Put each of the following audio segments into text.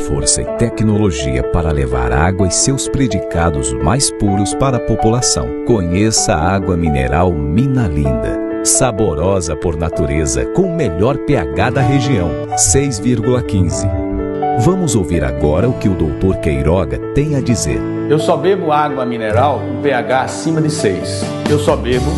força e tecnologia para levar água e seus predicados mais puros para a população. Conheça a água mineral Minalinda. Saborosa por natureza, com o melhor pH da região, 6,15. Vamos ouvir agora o que o Dr. Queiroga tem a dizer. Eu só bebo água mineral com pH acima de 6. Eu só bebo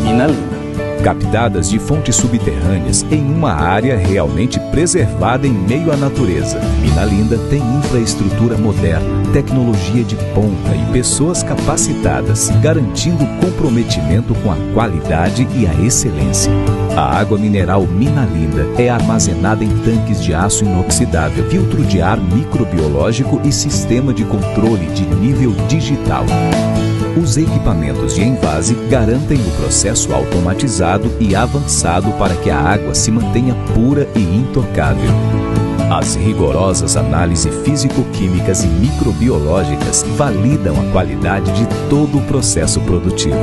Minalinda. Captadas de fontes subterrâneas em uma área realmente preservada em meio à natureza. Minalinda tem infraestrutura moderna, tecnologia de ponta e pessoas capacitadas, garantindo comprometimento com a qualidade e a excelência. A água mineral Minalinda é armazenada em tanques de aço inoxidável, filtro de ar microbiológico e sistema de controle de nível digital. Os equipamentos de envase garantem o processo automatizado e avançado para que a água se mantenha pura e intocável. As rigorosas análises físico-químicas e microbiológicas validam a qualidade de todo o processo produtivo.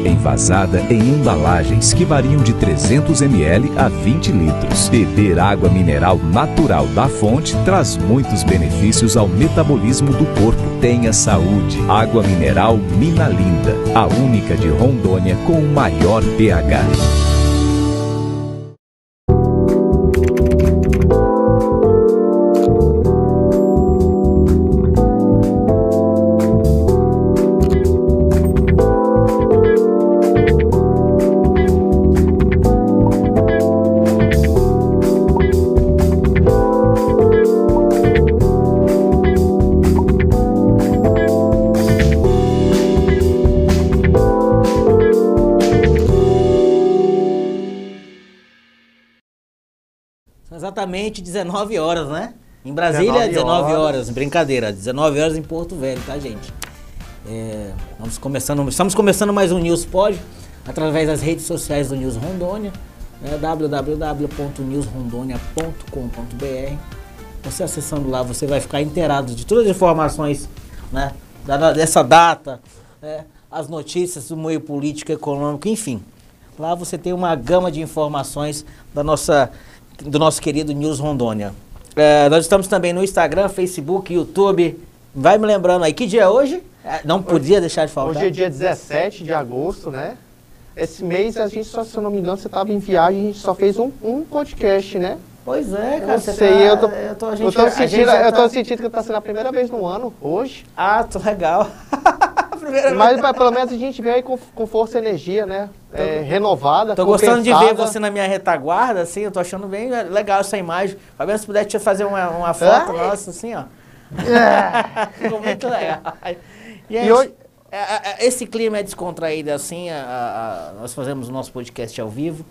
Envasada em embalagens que variam de 300 ml a 20 litros. Beber água mineral natural da fonte traz muitos benefícios ao metabolismo do corpo. Tenha saúde. Água mineral Minalinda, a única de Rondônia com o maior pH. Exatamente 19 horas, né? Em Brasília, 19 horas. Brincadeira, 19 horas em Porto Velho, tá, gente? Estamos começando mais um News Pod, através das redes sociais do News Rondônia, né? www.newsrondonia.com.br. Você acessando lá, você vai ficar inteirado de todas as informações, né? Dessa data, né? As notícias do meio político, econômico, enfim. Lá você tem uma gama de informações do nosso querido News Rondônia. Nós estamos também no Instagram, Facebook, YouTube. Vai me lembrando aí, que dia é hoje? Não podia deixar de falar. Hoje é dia 17 de agosto, né? Esse mês a gente só, se eu não me engano, você estava em viagem, a gente só fez um podcast, né? Pois é, cara. Eu tô sentindo que está sendo a primeira vez no ano, hoje. Ah, tô legal. Mas pelo menos a gente veio aí com força e energia, né? Renovada. Tô gostando de ver você na minha retaguarda, assim, eu tô achando bem legal essa imagem. Fabiano, se puder te fazer uma foto nossa, assim, ó. Ficou muito legal. E hoje, esse clima é descontraído, assim, nós fazemos o nosso podcast ao vivo.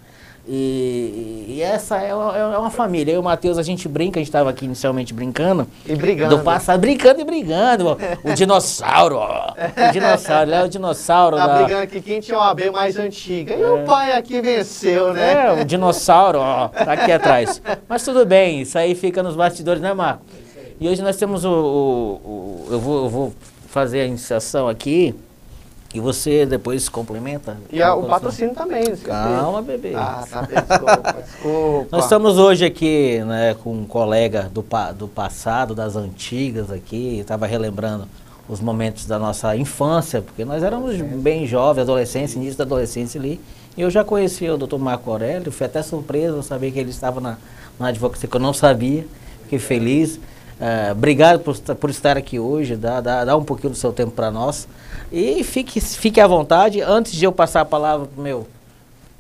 E essa é uma família. Eu e o Matheus, a gente brinca, a gente estava aqui inicialmente brincando. E brigando. Do passado, brincando e brigando. O dinossauro, ó. O dinossauro, é o dinossauro. Tá brigando aqui, quem tinha uma AB mais antiga. E o pai aqui venceu, né? O dinossauro, ó, tá aqui atrás. Mas tudo bem, isso aí fica nos bastidores, né, Marco? E hoje nós temos eu vou fazer a iniciação aqui. E você depois complementa? E o patrocínio também. Calma, bebê. Ah, tá, desculpa. Nós estamos hoje aqui, né, com um colega do passado, das antigas aqui. Estava relembrando os momentos da nossa infância, porque nós éramos bem jovens, adolescência, início da adolescência ali. E eu já conhecia o Dr. Marco Aurélio, fui até surpreso, eu sabia que ele estava na advocacia, que eu não sabia. Fiquei feliz. Obrigado por estar aqui hoje, dá um pouquinho do seu tempo para nós. E fique à vontade. Antes de eu passar a palavra para o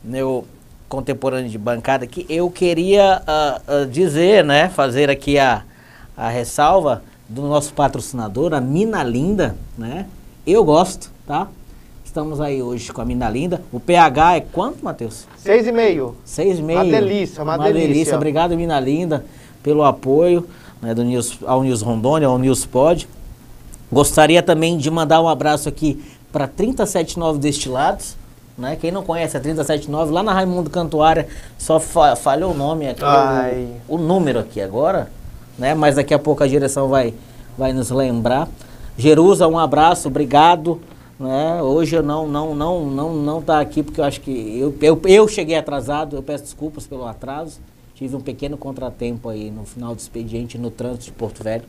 meu contemporâneo de bancada aqui, eu queria dizer, né, fazer aqui a ressalva do nosso patrocinador, a Minalinda, né? Eu gosto, tá? Estamos aí hoje com a Minalinda. O pH é quanto, Matheus? 6,5. 6,5. Uma delícia, uma delícia. Obrigado, Minalinda, pelo apoio, né, ao News Rondônia, ao News Pod. Gostaria também de mandar um abraço aqui para 379 Destilados, né? Quem não conhece a 379, lá na Raimundo Cantuária, só falhou o nome aqui, o número aqui agora, né? Mas daqui a pouco a direção vai nos lembrar. Jerusa, um abraço, obrigado, né? Hoje eu não tá aqui porque eu acho que eu cheguei atrasado, eu peço desculpas pelo atraso. Tive um pequeno contratempo aí no final do expediente no trânsito de Porto Velho.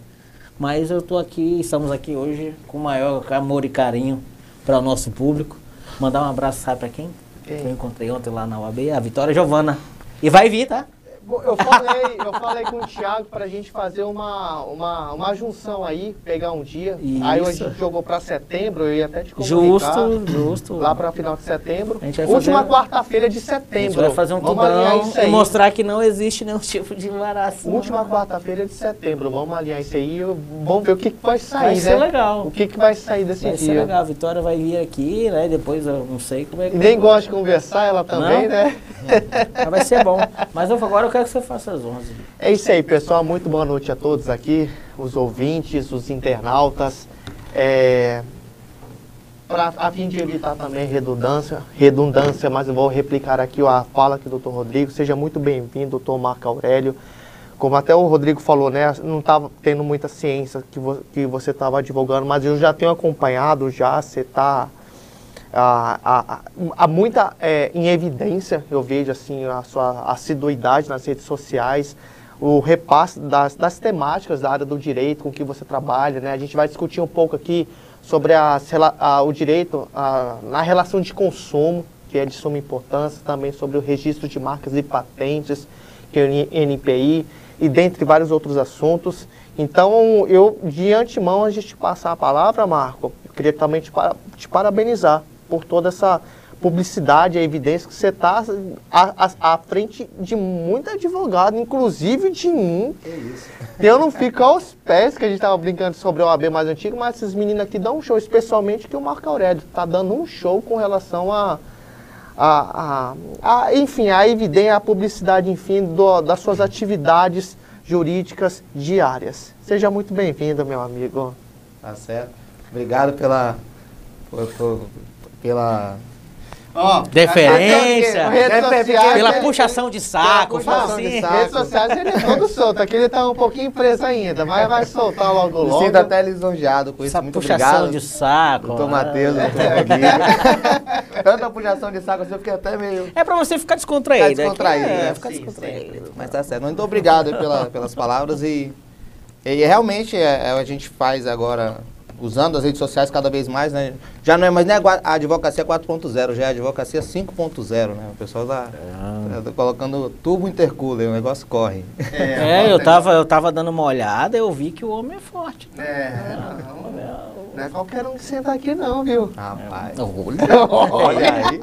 Mas eu estou aqui, estamos aqui hoje com o maior amor e carinho para o nosso público. Mandar um abraço, sabe para quem? Eu encontrei ontem lá na UAB, a Vitória Giovana. E vai vir, tá? Eu falei com o Thiago pra gente fazer uma junção aí, pegar um dia. Isso. Aí a gente jogou pra setembro, eu ia até te comunicar. Justo. Lá pra final de setembro. A gente vai Última fazer... quarta-feira de setembro. A gente vai fazer um tudão e mostrar que não existe nenhum tipo de embaraço. Última quarta-feira de setembro. Vamos alinhar isso aí. Vamos ver o que vai sair, vai né? Ser legal. O que vai sair desse dia. Vai ser legal. A Vitória vai vir aqui, né? Depois eu não sei como é que... E nem gosta de conversar, ela também, não? Né? Mas vai ser bom. Mas agora eu quero que você faça as honras. É isso aí, pessoal. Muito boa noite a todos aqui, os ouvintes, os internautas. A fim de evitar também redundância, mas eu vou replicar aqui a fala aqui do Dr. Rodrigo. Seja muito bem-vindo, Dr. Marco Aurélio. Como até o Rodrigo falou, né? Não estava tendo muita ciência que você estava advogando, mas eu já tenho acompanhado, você está... Há muita em evidência, eu vejo assim, a sua assiduidade nas redes sociais, o repasse das temáticas da área do direito com que você trabalha, né? A gente vai discutir um pouco aqui sobre o direito na relação de consumo, que é de suma importância, também sobre o registro de marcas e patentes, que é o NPI, e dentre vários outros assuntos. Então, de antemão, a gente passar a palavra, Marco, eu queria também te parabenizar por toda essa publicidade e evidência que você está à frente de muito advogado, inclusive de mim. Que isso. Eu não fico aos pés, que a gente estava brincando sobre a OAB mais antiga, mas esses meninos aqui dão um show, especialmente que o Marco Aurélio está dando um show com relação enfim, a evidência, a publicidade, enfim, das suas atividades jurídicas diárias. Seja muito bem-vindo, meu amigo. Tá certo. Obrigado pela deferência, pela ele, puxação de saco, fala assim. Redes sociais ele é todo solto, aqui ele tá um pouquinho preso ainda, mas vai soltar logo. Me sinto até lisonjeado com isso, essa muito puxação obrigado. de saco. Doutor Matheus, doutor Rodrigo. Tanta puxação de saco, assim, eu fiquei até meio... É pra você ficar descontraído. Ficar descontraído. Mas tá certo. Muito obrigado pelas palavras e realmente a gente faz agora... usando as redes sociais cada vez mais, né? Já não é mais nem a advocacia 4.0, já é a advocacia 5.0, né? O pessoal tá colocando tubo intercooler, o negócio corre. Eu tava dando uma olhada, eu vi que o homem é forte. Não é qualquer um que senta aqui não, viu? Rapaz. Olha aí.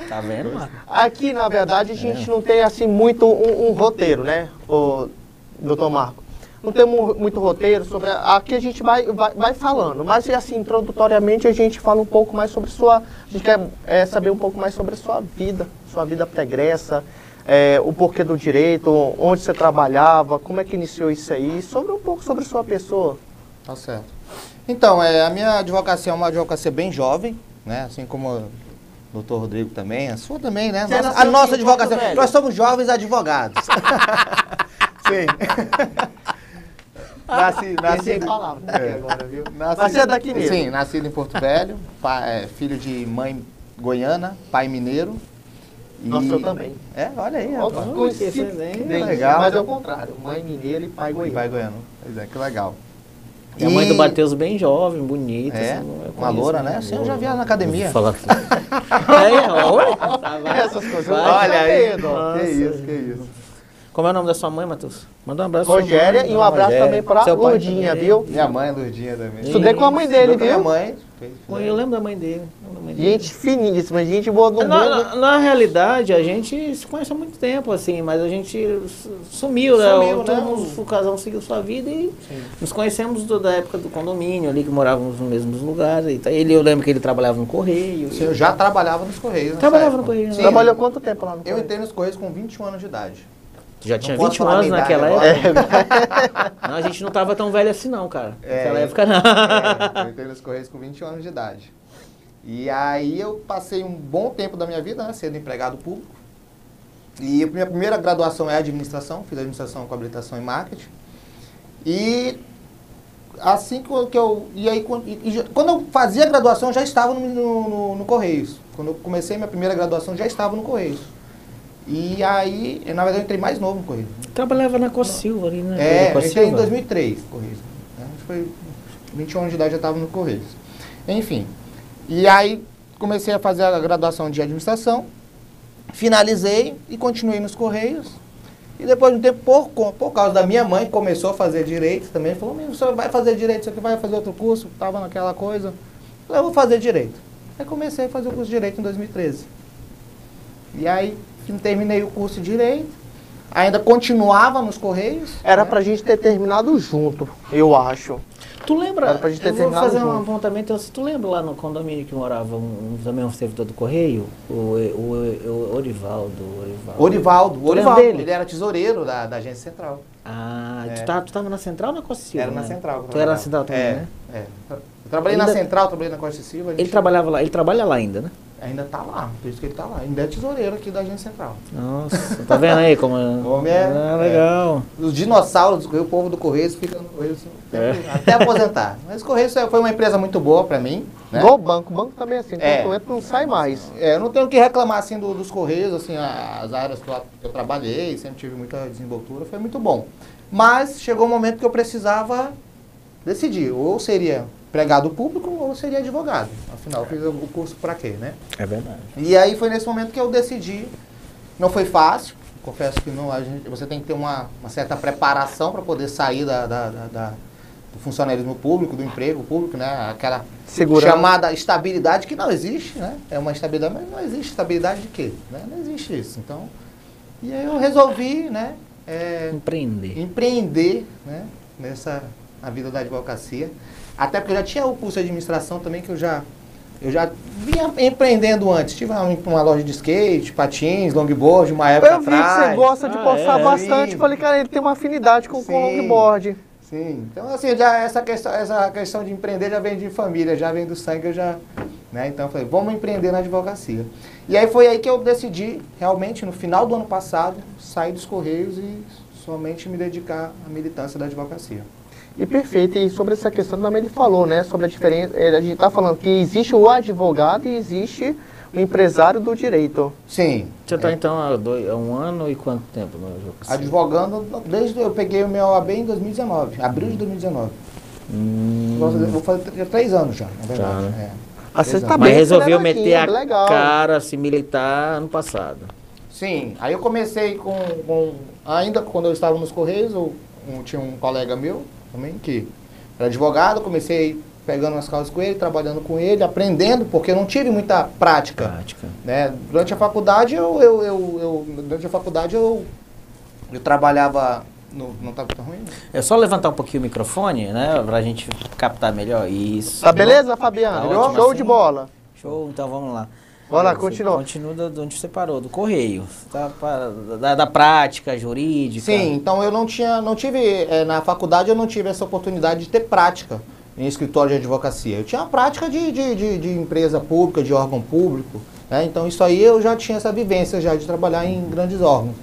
Tá vendo, mano? Aqui, na verdade, a gente não tem, assim, muito um roteiro, né, doutor Marco? Não temos muito roteiro sobre... Aqui a gente vai falando, mas assim, introdutoriamente a gente fala um pouco mais sobre a gente quer saber um pouco mais sobre a sua vida pregressa, o porquê do direito, onde você trabalhava, como é que iniciou isso aí, um pouco sobre a sua pessoa. Tá certo. Então, a minha advocacia é uma advocacia bem jovem, né? Assim como o doutor Rodrigo também, a sua também, né? A nossa advocacia. Nós somos jovens advogados. Sim. Nasci em palavras agora, viu? Nasci daqui mesmo. Sim, nascido em Porto Velho, filho de mãe goiana, pai mineiro. Nossa, eu também. Olha aí, que legal. Mas é o contrário, mãe mineira e pai goiano. Pai goiano, pois é, que legal. E a mãe do Matheus bem jovem, bonita. Uma loura, né? Assim, eu já vi ela na academia. Falar assim. Essas coisas. Olha aí. Que isso. Como é o nome da sua mãe, Matheus? Manda um abraço. Rogéria, e um abraço também pra Lourdinha, viu? Minha mãe, Lourdinha também. Estudei com a mãe dele, viu? Minha mãe. Eu lembro da mãe dele. Gente finíssima, gente boa do mundo. Na realidade, a gente se conhece há muito tempo, assim, mas a gente sumiu, né? O casal seguiu sua vida e nos conhecemos da época do condomínio ali, que morávamos nos mesmos lugares. Eu lembro que ele trabalhava no Correio. Sim, eu já trabalhava nos Correios. Trabalhava no Correio. Sim, trabalhou quanto tempo lá no Correio? Eu entrei nos Correios com 21 anos de idade. Já tinha 21 anos naquela época? Não, a gente não tava tão velho assim não, cara. Naquela época não. Eu entrei nos Correios com 21 anos de idade. E aí eu passei um bom tempo da minha vida, né, sendo empregado público. E a minha primeira graduação é administração, fiz administração com habilitação em marketing. E assim que eu... quando eu fazia a graduação, eu já estava no Correios. Quando eu comecei minha primeira graduação, já estava no Correios. E aí, na verdade, eu entrei mais novo no Correios. Trabalhava na Cossilva ali, né? Eu entrei em 2003 no Correios. Acho que foi 21 anos de idade, já estava no Correios. Enfim, e aí comecei a fazer a graduação de administração, finalizei e continuei nos Correios. E depois de um tempo, por causa da minha mãe, começou a fazer direito também. Falou, você vai fazer direito, você vai fazer outro curso? Estava naquela coisa. Eu vou fazer direito. Aí comecei a fazer o curso de direito em 2013. E aí terminei o curso de direito. Ainda continuava nos Correios. Era pra gente ter terminado junto, eu acho. Tu lembra? Era pra gente ter eu vou terminado fazer um junto. apontamento. Assim, tu lembra lá no condomínio que morava também um servidor do Correio? O Orivaldo. Orivaldo. Tu lembra dele? Ele era tesoureiro da agência central. Ah, tu tava na Central ou na Costa Silva? Era na né? Central. Tu era na Central também, né? Eu trabalhei na Central, trabalhei na Costa Silva. Ele trabalhava lá, ele trabalha lá ainda, né? Ainda tá lá, por isso que ele tá lá. Ainda é tesoureiro aqui da agência central. Nossa, tá vendo aí como Homem legal. Os dinossauros, o povo do Correios fica no Correios até aposentar. Mas o Correios foi uma empresa muito boa pra mim. Né? Igual o banco também é assim, quando entra não sai mais. Eu não tenho o que reclamar assim dos Correios, assim, as áreas que eu trabalhei, sempre tive muita desenvoltura, foi muito bom. Mas chegou um momento que eu precisava decidir, ou seria empregado público ou seria advogado. Afinal, eu fiz o curso para quê, né? É verdade. E aí foi nesse momento que eu decidi. Não foi fácil, confesso que não. Você tem que ter uma certa preparação para poder sair do funcionalismo público, do emprego público, né? Aquela chamada estabilidade que não existe, né? É uma estabilidade, mas não existe estabilidade de quê? Né? Não existe isso. Então, e aí eu resolvi, né? Empreender, né? Na vida da advocacia. Até porque eu já tinha o curso de administração também, que eu já vinha empreendendo antes. Tive uma loja de skate, patins, longboard, uma época atrás. Eu vi que você gosta de postar bastante. Falei, cara, ele tem uma afinidade com longboard. Sim. Então, assim, já essa questão de empreender já vem de família, já vem do sangue, né? Então, eu falei, vamos empreender na advocacia. E aí foi aí que eu decidi, realmente, no final do ano passado, sair dos Correios e somente me dedicar à militância da advocacia. E perfeito, e sobre essa questão também ele falou, né, sobre a diferença, a gente está falando que existe o advogado e existe o empresário do direito. Sim. Você está então há 1 ano e quanto tempo na advocacia? Advogando, desde eu peguei o meu OAB em 2019, abril de 2019. Vou fazer 3 anos já, na verdade. Tá, né? Você tá Mas bem resolveu meter a legal. cara, se militar ano passado. Sim, aí eu comecei ainda quando eu estava nos Correios, tinha um colega meu, também, que era advogado, comecei pegando as causas com ele, trabalhando com ele, aprendendo, porque eu não tive muita prática. Né? Durante a faculdade, eu trabalhava... Não tá muito ruim? É só levantar um pouquinho o microfone, né, pra gente captar melhor. Isso. Tá beleza, Fabiano? Tá ótimo, Show assim. de bola. Show, então vamos lá. Vai lá, continua. Continua de onde você parou, do Correio. Tá, da prática jurídica. Sim, então eu não tive, na faculdade eu não tive essa oportunidade de ter prática em escritório de advocacia. Eu tinha uma prática de empresa pública, de órgão público, né? Então isso aí eu já tinha essa vivência já de trabalhar em grandes órgãos.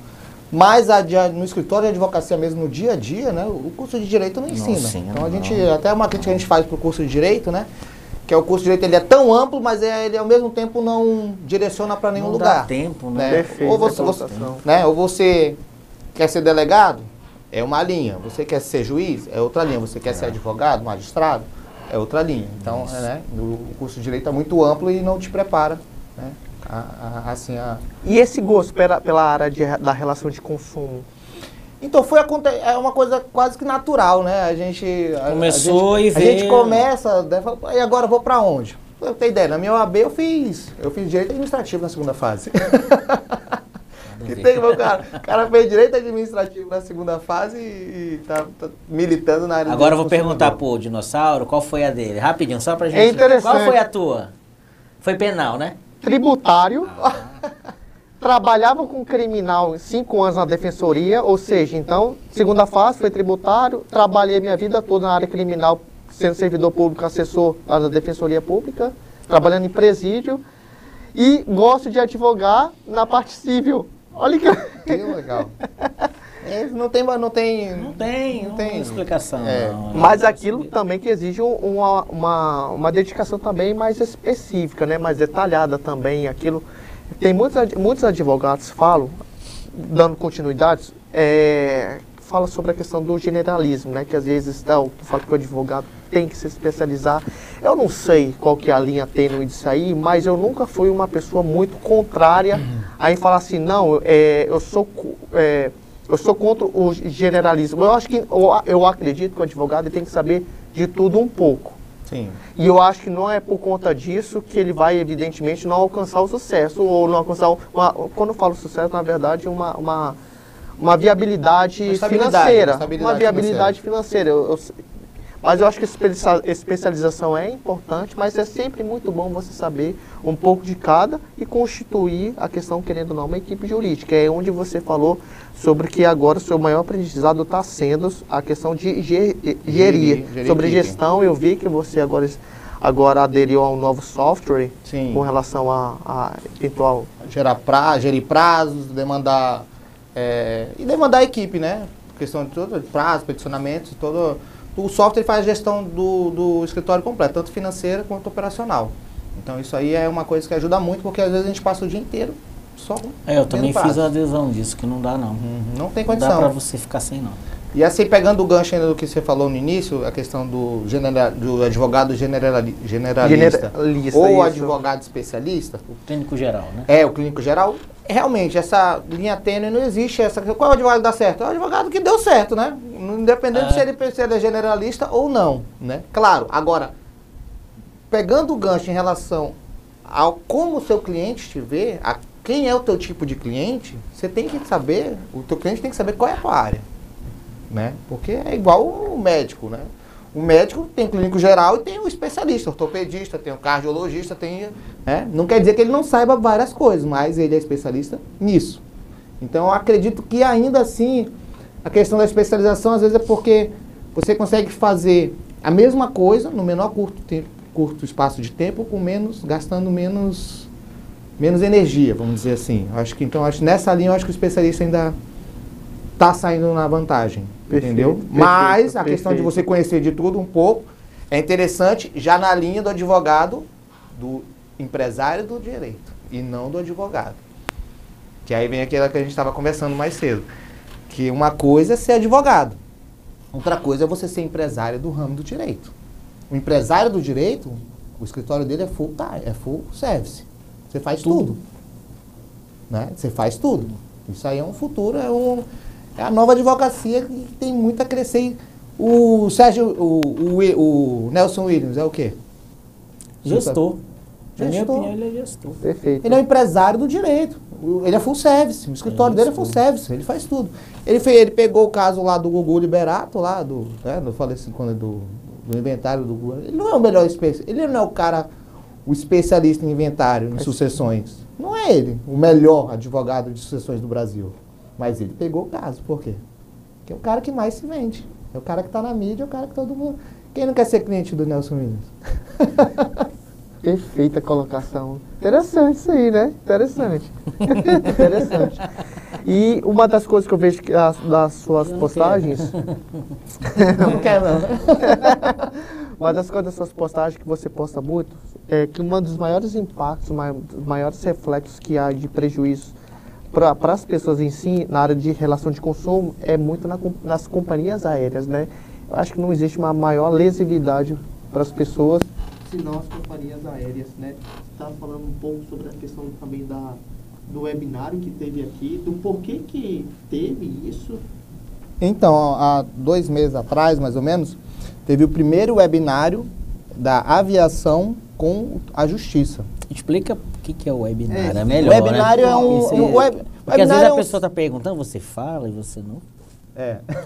Mas no escritório de advocacia mesmo, no dia a dia, né, o curso de Direito não ensina. Então até uma crítica que a gente faz para o curso de Direito, né? Que é o curso de Direito, ele é tão amplo, mas ele ao mesmo tempo não direciona para nenhum lugar. Não dá tempo, né? Perfeito. Ou você quer ser delegado, é uma linha. Você quer ser juiz, é outra linha. Você quer ser advogado, magistrado, é outra linha. Então, o curso de Direito é muito amplo e não te prepara, né? E esse gosto pela área da relação de consumo? Então é uma coisa quase que natural, né? A gente começa, né, e agora eu vou pra onde? Eu tenho ideia, na minha OAB eu fiz direito administrativo na segunda fase. O cara fez direito administrativo na segunda fase e tá militando na área. Agora eu vou perguntar pro Dinossauro qual foi a dele. Rapidinho, só pra gente. É interessante. Qual foi a tua? Foi penal, né? Tributário. Trabalhava com criminal 5 anos na defensoria, ou seja, então, segunda fase foi tributário, trabalhei minha vida toda na área criminal, sendo servidor público, assessor da defensoria pública, trabalhando em presídio, e gosto de advogar na parte civil. Olha que legal. Não tem explicação. Não. Mas aquilo também que exige uma dedicação também mais específica, né, mais detalhada também, aquilo... Tem muitos advogados falam, dando continuidade, fala sobre a questão do generalismo, né? Que às vezes fala que o advogado tem que se especializar. Eu não sei qual que é a linha tênue disso aí, mas eu nunca fui uma pessoa muito contrária a falar assim, não, eu sou contra o generalismo. Eu acredito que o advogado tem que saber de tudo um pouco. Sim. E eu acho que não é por conta disso que ele vai, evidentemente, não alcançar o sucesso, ou não alcançar, quando eu falo sucesso, na verdade, uma viabilidade financeira. Uma viabilidade financeira. Mas eu acho que a especialização é importante, mas é sempre muito bom você saber um pouco de cada e constituir a questão, querendo ou não, uma equipe jurídica. É onde você falou sobre que agora o seu maior aprendizado está sendo a questão de gerir. Sobre gestão, eu vi que você agora aderiu a um novo software. Sim. Com relação a eventual... Gerir prazos, demandar a equipe, né? Questão de tudo, prazo, peticionamentos, todo... O software faz a gestão do escritório completo, tanto financeira quanto operacional. Então isso aí é uma coisa que ajuda muito, porque às vezes a gente passa o dia inteiro só eu também fiz a adesão disso, que não dá não. Não tem condição. Não dá pra você ficar sem não. E assim, pegando o gancho ainda do que você falou no início, a questão do advogado generalista ou advogado especialista. O clínico geral, né? O clínico geral. Realmente, essa linha tênue não existe. Qual é o advogado que dá certo? É o advogado que deu certo, né? Independente se ele é generalista ou não, né? Claro, agora, pegando o gancho em relação ao como o seu cliente te vê, a quem é o teu tipo de cliente, você tem que saber, o teu cliente tem que saber qual é a tua área, né? Porque é igual o médico, né? O médico tem o clínico geral e tem o especialista, ortopedista, tem o cardiologista, não quer dizer que ele não saiba várias coisas, mas ele é especialista nisso. Então eu acredito que ainda assim, a questão da especialização às vezes é porque você consegue fazer a mesma coisa no menor curto espaço de tempo, gastando menos energia, vamos dizer assim. Nessa linha eu acho que o especialista ainda está saindo na vantagem. Entendeu? Mas a questão de você conhecer de tudo um pouco é interessante já na linha do advogado, do empresário do direito e não do advogado. Que aí vem aquilo que a gente estava conversando mais cedo. Que uma coisa é ser advogado, outra coisa é você ser empresário do ramo do direito. O empresário do direito, o escritório dele é full service. Você faz tudo. Né? Você faz tudo. Isso aí é um futuro, é a nova advocacia que tem muito a crescer. O Nelson Williams é o quê? Gestor. Na minha opinião, ele é gestor. Perfeito. Ele é um empresário do direito. Ele é full service. O escritório dele é full service. Ele faz tudo. Ele pegou o caso lá do Gugu Liberato, lá do inventário do Gugu. Ele não é o melhor especialista. Ele não é o especialista em inventário, em sucessões. Não é ele o melhor advogado de sucessões do Brasil. Mas ele pegou o caso. Por quê? Porque é o cara que mais se vende. É o cara que está na mídia, é o cara que todo mundo... Quem não quer ser cliente do Nelson Williams? Perfeita colocação. Interessante isso aí, né? Interessante. Interessante. E uma das coisas que eu vejo das suas postagens... Não quer não. Uma das coisas das suas postagens que você posta muito é que um dos maiores impactos, maiores reflexos que há de prejuízo para as pessoas em si, na área de relação de consumo, é muito nas companhias aéreas, né? Eu acho que não existe uma maior lesividade para as pessoas, senão as companhias aéreas, né? Você estava falando um pouco sobre a questão também do webinário que teve aqui, do porquê que teve isso. Então, há 2 meses atrás, mais ou menos, teve o primeiro webinário da aviação com a justiça. Explica o que é o webinário, é melhor, o webinário, né? Porque às vezes a pessoa está perguntando, você fala e você não...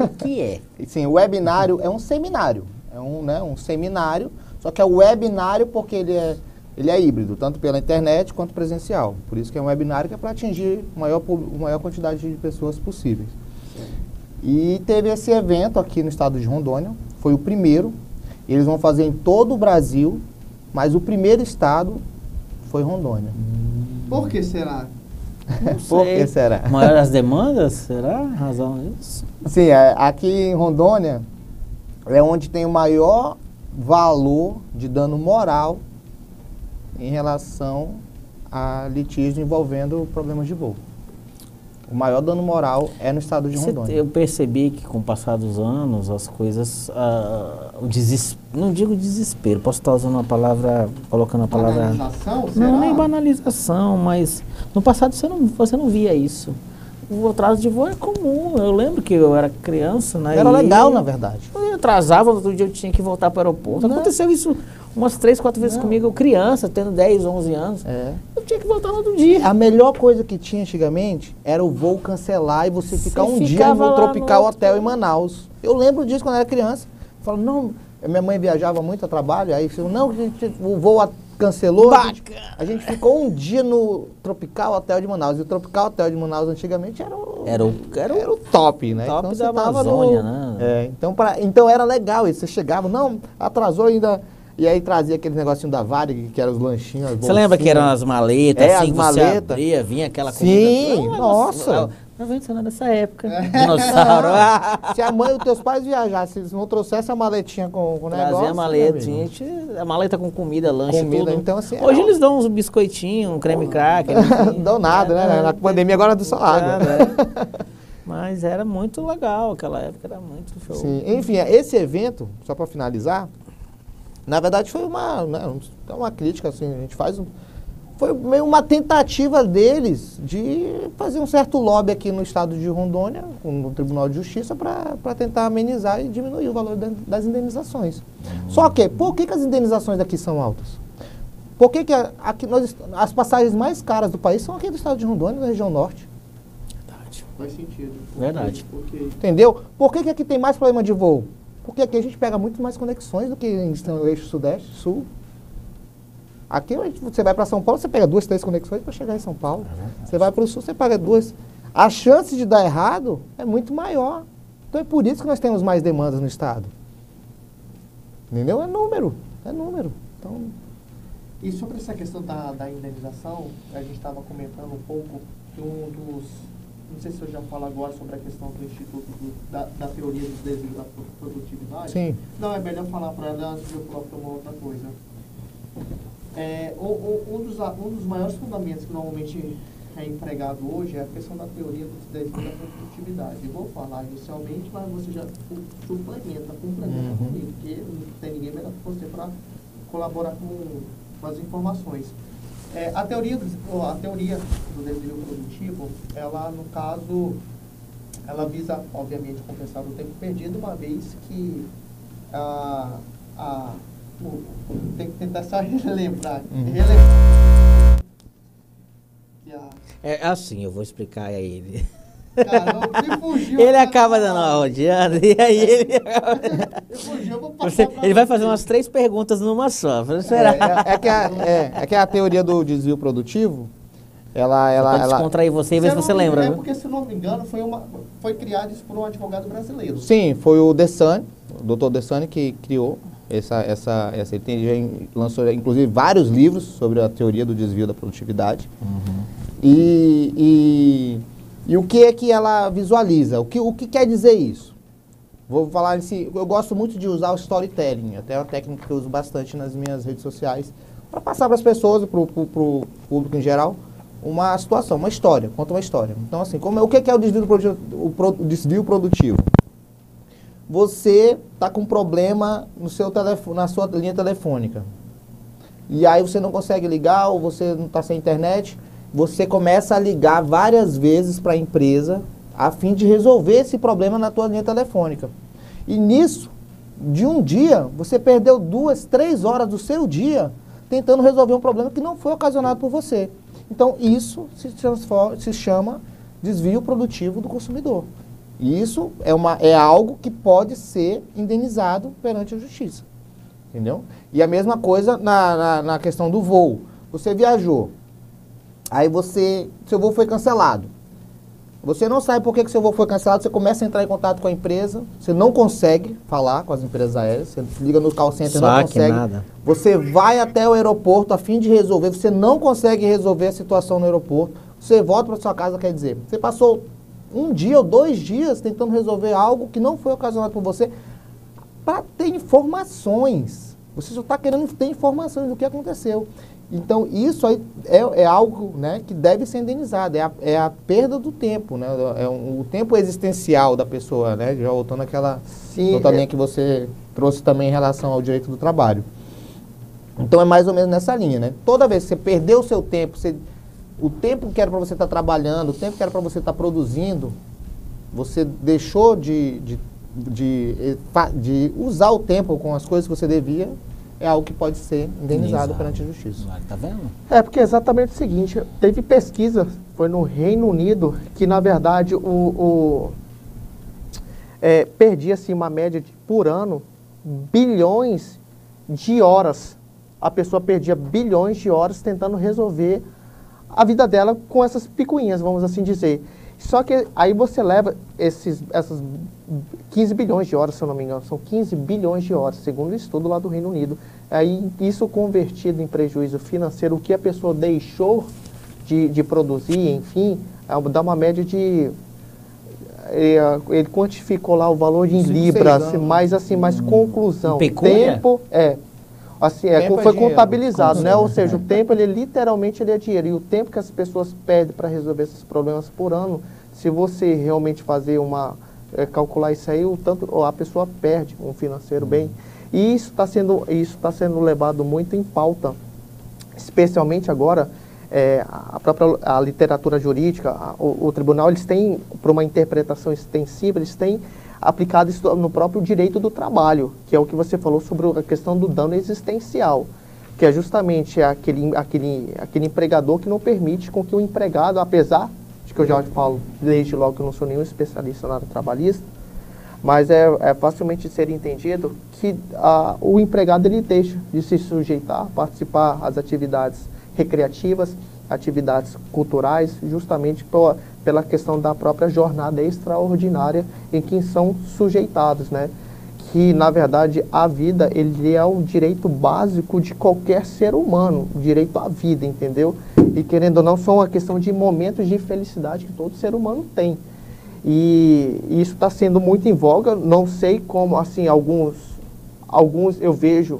O que é? Sim, o webinário é um seminário. É um seminário, só que é o webinário porque ele é híbrido, tanto pela internet quanto presencial. Por isso que é um webinário que é para atingir a maior quantidade de pessoas possíveis. E teve esse evento aqui no estado de Rondônia, foi o primeiro. Eles vão fazer em todo o Brasil, mas o primeiro estado foi Rondônia. Por que será? Por que será? Maior as demandas? Será a razão disso? Sim, aqui em Rondônia é onde tem o maior valor de dano moral em relação a litígio envolvendo problemas de voo. O maior dano moral é no estado de Rondônia. Eu percebi que com o passar dos anos, as coisas, o não digo desespero, posso estar usando uma palavra, colocando a palavra... Banalização, será? Não, nem banalização, mas no passado você não via isso. O atraso de voo é comum. Eu lembro que eu era criança, né? Era legal, na verdade. Eu atrasava, outro dia eu tinha que voltar para o aeroporto. Aconteceu isso umas 3, 4 vezes comigo, eu criança, tendo 10, 11 anos. Eu tinha que voltar no outro dia. A melhor coisa que tinha antigamente era o voo cancelar e você ficar um dia no Tropical Hotel em Manaus. Eu lembro disso quando eu era criança. Eu falo, não, minha mãe viajava muito a trabalho, aí eu não, o voo cancelou. A gente ficou um dia no Tropical Hotel de Manaus. E o Tropical Hotel de Manaus antigamente era o top, né? Top então, da Amazônia, né? Então era legal isso. Você chegava, não, atrasou ainda. E aí trazia aquele negocinho da Varig, que eram os lanchinhos, as Você lembra que eram as maletas, assim, as maletas. você abria, vinha aquela comida. Sim, nossa. Tá vendo? Você não é dessa época. Dinossauro. Se a mãe e os teus pais viajassem, eles não trouxessem a maletinha com o negócio. Trazia a maletinha, a maleta com comida, lanche, tudo. Então, assim, hoje eles dão uns biscoitinhos, um creme cracker. Dão nada, né? Na pandemia agora deu só água. Mas era muito legal, aquela época era muito show. Sim. Enfim, esse evento, só para finalizar, na verdade foi uma crítica, assim, a gente faz foi meio uma tentativa deles de fazer um certo lobby aqui no estado de Rondônia, no Tribunal de Justiça, para tentar amenizar e diminuir o valor das indenizações. Só que, por que as indenizações daqui são altas? Por que aqui as passagens mais caras do país são aqui do estado de Rondônia, na região norte? Verdade. Faz sentido. Verdade. Entendeu? Por que aqui tem mais problema de voo? Porque aqui a gente pega muito mais conexões do que no eixo sudeste, sul. Aqui você vai para São Paulo, você pega 2, 3 conexões para chegar em São Paulo. Você vai para o sul, você pega 2. A chance de dar errado é muito maior. Então é por isso que nós temos mais demandas no estado. Entendeu? É número. Então, e sobre essa questão da indenização, a gente estava comentando um pouco que não sei se eu já falo agora sobre a questão do Instituto da Teoria dos Desvios da Produtividade. Sim. Não, é melhor falar para ela antes de eu colocar uma outra coisa. Um dos maiores fundamentos que normalmente é empregado hoje é a questão da teoria dos desvios da produtividade. Eu vou falar inicialmente, mas você já complementa comigo, porque não tem ninguém melhor que você para colaborar com as informações. A teoria do desvio produtivo, ela, no caso, ela visa, obviamente, compensar o tempo perdido, uma vez que tem que tentar só relembrar. É assim, eu vou explicar a ele. Cara, me fugiu. Ele acaba dando uma rodeada e aí ele... eu vou passar ele vai fazer umas 3 perguntas numa só. Será? É que a teoria do desvio produtivo, Pode descontrair você e ver se você lembra. É porque, se não me engano, foi criado isso por um advogado brasileiro. Sim, foi o Dessani, o Dr. Dessani, que criou ele já lançou, inclusive, vários livros sobre a teoria do desvio da produtividade. E o que é que ela visualiza? O que quer dizer isso? Vou falar assim, eu gosto muito de usar o storytelling, até é uma técnica que eu uso bastante nas minhas redes sociais, para passar para as pessoas, para o público em geral, uma situação, uma história, conta uma história. Então, assim, o que é o desvio produtivo? O desvio produtivo? Você está com um problema na sua linha telefônica. E aí você não consegue ligar, ou você não está sem internet, você começa a ligar várias vezes para a empresa a fim de resolver esse problema na tua linha telefônica. E nisso, de um dia, você perdeu 2, 3 horas do seu dia tentando resolver um problema que não foi ocasionado por você. Então, isso se chama desvio produtivo do consumidor. E isso é algo que pode ser indenizado perante a justiça. Entendeu? E a mesma coisa na questão do voo. Você viajou, aí seu voo foi cancelado. Você não sabe por que seu voo foi cancelado, você começa a entrar em contato com a empresa, você não consegue falar com as empresas aéreas, você liga no call center, não consegue. Nada. Você vai até o aeroporto a fim de resolver, você não consegue resolver a situação no aeroporto, você volta para sua casa, quer dizer, você passou 1 dia ou 2 dias tentando resolver algo que não foi ocasionado por você, para ter informações. Você só está querendo ter informações do que aconteceu. Então, isso aí é algo, né, que deve ser indenizado, é a perda do tempo, né, o tempo existencial da pessoa, né, já voltando àquela outra linha que você trouxe também em relação ao direito do trabalho. Então, é mais ou menos nessa linha, né? Toda vez que você perdeu o seu tempo, o tempo que era para você estar trabalhando, o tempo que era para você estar produzindo, você deixou de usar o tempo com as coisas que você devia, é algo que pode ser indenizado perante a justiça. Tá vendo? É, porque é exatamente o seguinte, teve pesquisa, foi no Reino Unido, que na verdade perdia-se uma média por ano, bilhões de horas. A pessoa perdia bilhões de horas tentando resolver a vida dela com essas picuinhas, vamos assim dizer. Só que aí você leva essas 15 bilhões de horas, se eu não me engano, são 15 bilhões de horas, segundo o estudo lá do Reino Unido. Aí isso convertido em prejuízo financeiro, o que a pessoa deixou de produzir, enfim, dá uma média de... Ele quantificou lá o valor em libras, mas assim, mais conclusão. Tempo, assim, foi contabilizado, né? Ou seja, o tempo, literalmente, ele é dinheiro. E o tempo que as pessoas perdem para resolver esses problemas por ano, se você realmente fazer calcular isso aí, a pessoa perde um financeiro bem. E isso está sendo levado muito em pauta, especialmente agora, a literatura jurídica, o tribunal, eles têm, para uma interpretação extensiva, eles têm aplicado isso no próprio direito do trabalho, que é o que você falou sobre a questão do dano existencial, que é justamente aquele empregador que não permite com que o empregado, apesar de que eu já falo desde logo que eu não sou nenhum especialista na área trabalhista, mas é facilmente ser entendido que o empregado ele deixa de se sujeitar, participar das atividades recreativas, atividades culturais, justamente pela questão da própria jornada extraordinária em que são sujeitados, né? Que, na verdade, a vida, ele é um direito básico de qualquer ser humano, o direito à vida, entendeu? E, querendo ou não, são uma questão de momentos de felicidade que todo ser humano tem. E isso está sendo muito em voga, não sei como, assim, alguns eu vejo,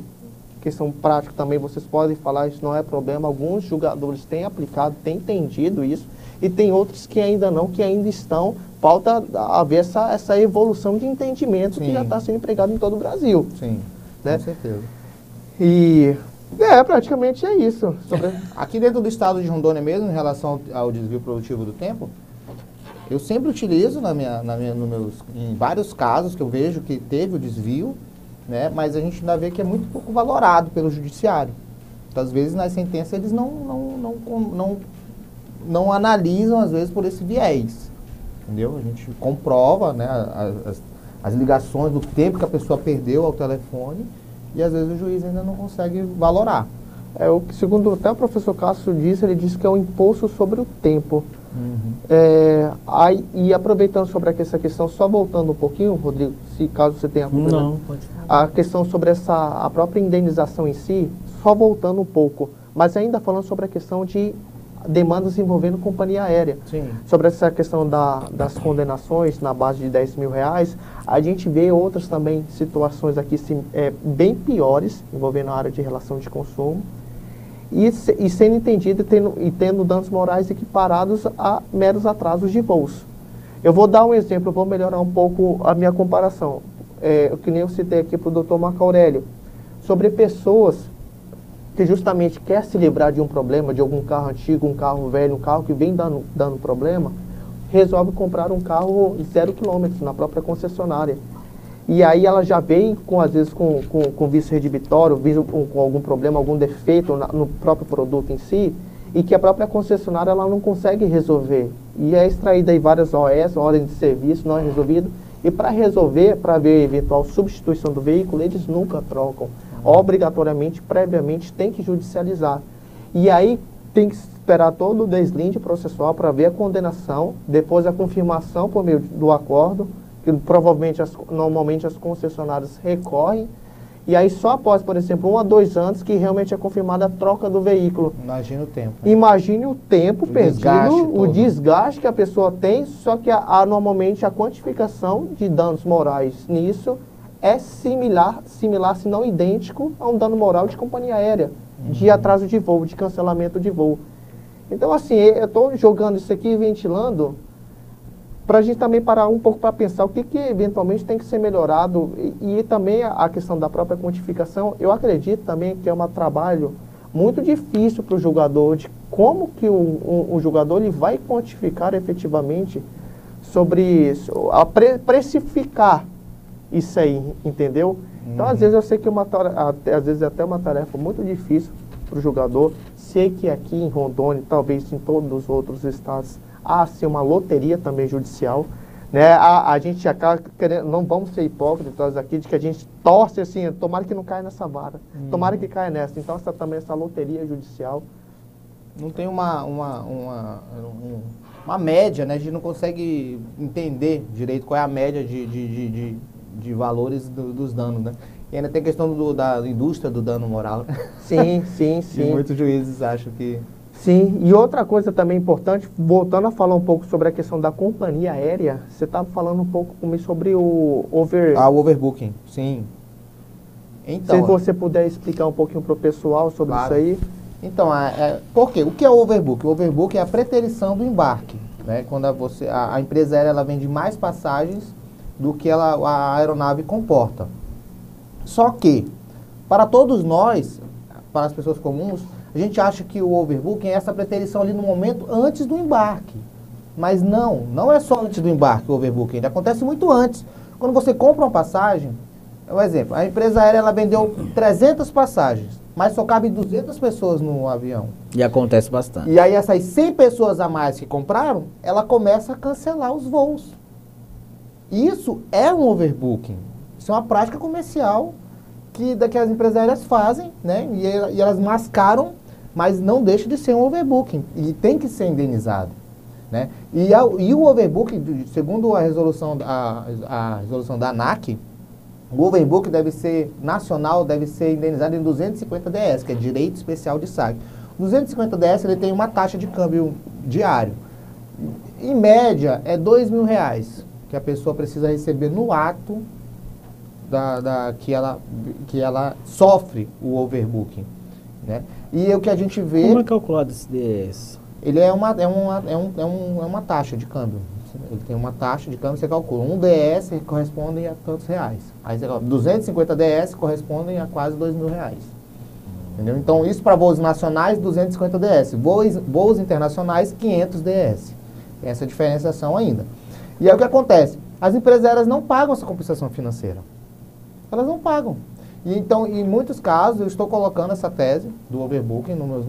questão prática também, vocês podem falar, isso não é problema, alguns julgadores têm aplicado, têm entendido isso, e tem outros que ainda não, que ainda estão, falta haver essa evolução de entendimento. Sim. Que já está sendo empregado em todo o Brasil. Sim, né? Com certeza. E praticamente é isso. Aqui dentro do estado de Rondônia mesmo, em relação ao desvio produtivo do tempo, eu sempre utilizo em vários casos que eu vejo que teve o desvio, né? Mas a gente ainda vê que é muito pouco valorado pelo judiciário. Então, às vezes, nas sentenças, eles não analisam, às vezes, por esse viés. Entendeu? A gente comprova, né, as ligações do tempo que a pessoa perdeu ao telefone e, às vezes, o juiz ainda não consegue valorar. Segundo até o professor Cássio disse, ele disse que é o imposto sobre o tempo. Uhum. E aproveitando sobre essa questão, só voltando um pouquinho, Rodrigo, se caso você tenha... Não, pode falar. A questão sobre a própria indenização em si, só voltando um pouco, mas ainda falando sobre a questão de demandas envolvendo companhia aérea. Sim. Sobre essa questão das condenações na base de R$10.000, a gente vê outras também situações aqui bem piores, envolvendo a área de relação de consumo, e sendo entendido e tendo danos morais equiparados a meros atrasos de voos. Eu vou dar um exemplo, vou melhorar um pouco a minha comparação, que nem eu citei aqui para o Dr. Marco Aurélio, sobre pessoas que justamente quer se livrar de um problema, de algum carro antigo, um carro velho, um carro que vem dando problema, resolve comprar um carro 0 km na própria concessionária. E aí ela já vem, às vezes, com vício redibitório, com algum problema, algum defeito no próprio produto em si, e que a própria concessionária ela não consegue resolver. E é extraída aí várias OS, ordem de serviço, não é resolvido. E para resolver, para ver eventual substituição do veículo, eles nunca trocam. Obrigatoriamente, previamente, tem que judicializar. E aí tem que esperar todo o deslinde processual para ver a condenação, depois a confirmação por meio do acordo, que provavelmente, normalmente as concessionárias recorrem, e aí só após, por exemplo, 1 a 2 anos que realmente é confirmada a troca do veículo. Imagine o tempo. Imagine o tempo perdido, o desgaste que a pessoa tem, só que normalmente a quantificação de danos morais nisso é similar, se não idêntico, a um dano moral de companhia aérea. de atraso de voo, de cancelamento de voo. Então, assim, eu estou jogando isso aqui, ventilando, para a gente também parar um pouco para pensar o que eventualmente tem que ser melhorado e também a questão da própria quantificação. Eu acredito também que é um trabalho muito difícil para o jogador, de como que o jogador ele vai quantificar efetivamente sobre precificar isso aí, entendeu? Então, às vezes eu sei que às vezes é até uma tarefa muito difícil para o jogador. Sei que aqui em Rondônia, talvez em todos os outros estados, há assim, uma loteria também judicial, né? A gente acaba querendo, não vamos ser hipócritas aqui, de que a gente torce assim, tomara que não caia nessa vara, tomara que caia nessa. Então, também essa loteria judicial. Não tem uma média, né? A gente não consegue entender direito qual é a média de valores dos danos, né? E ainda tem a questão da indústria do dano moral. Sim, sim, sim. E muitos juízes acham que... Sim, e outra coisa também importante, voltando a falar um pouco sobre a questão da companhia aérea, você estava falando um pouco comigo sobre o o overbooking, sim. Então, se você puder explicar um pouquinho para o pessoal sobre claro. Isso aí. Então, por quê? O que é o overbooking? O overbooking é a preterição do embarque, né? Quando a empresa aérea ela vende mais passagens do que a aeronave comporta. Só que, para todos nós, para as pessoas comuns, a gente acha que o overbooking é essa preterição ali no momento antes do embarque. Mas não é só antes do embarque o overbooking, ele acontece muito antes. Quando você compra uma passagem, um exemplo, a empresa aérea ela vendeu 300 passagens, mas só cabe 200 pessoas no avião. E acontece bastante. E aí essas 100 pessoas a mais que compraram, ela começa a cancelar os voos. Isso é um overbooking. Isso é uma prática comercial que as empresas aéreas fazem, né? E elas mascaram, mas não deixa de ser um overbooking. E tem que ser indenizado, né? E o overbooking, segundo a resolução da ANAC, o overbooking deve ser nacional, deve ser indenizado em 250 DS, que é direito especial de saque. 250 DS ele tem uma taxa de câmbio diário. Em média, é R$2.000 que a pessoa precisa receber no ato que ela sofre o overbooking, né? E o que a gente vê... Como é calculado esse DS? Ele é uma taxa de câmbio. Ele tem uma taxa de câmbio, você calcula. Um DS corresponde a tantos reais. Aí você calcula, 250 DS correspondem a quase R$2.000. Entendeu? Então, isso para voos nacionais, 250 DS. Voos internacionais, 500 DS. Tem essa diferenciação ainda. E aí o que acontece? As empresas aéreas não pagam essa compensação financeira. Elas não pagam. E então, em muitos casos, eu estou colocando essa tese do overbooking nos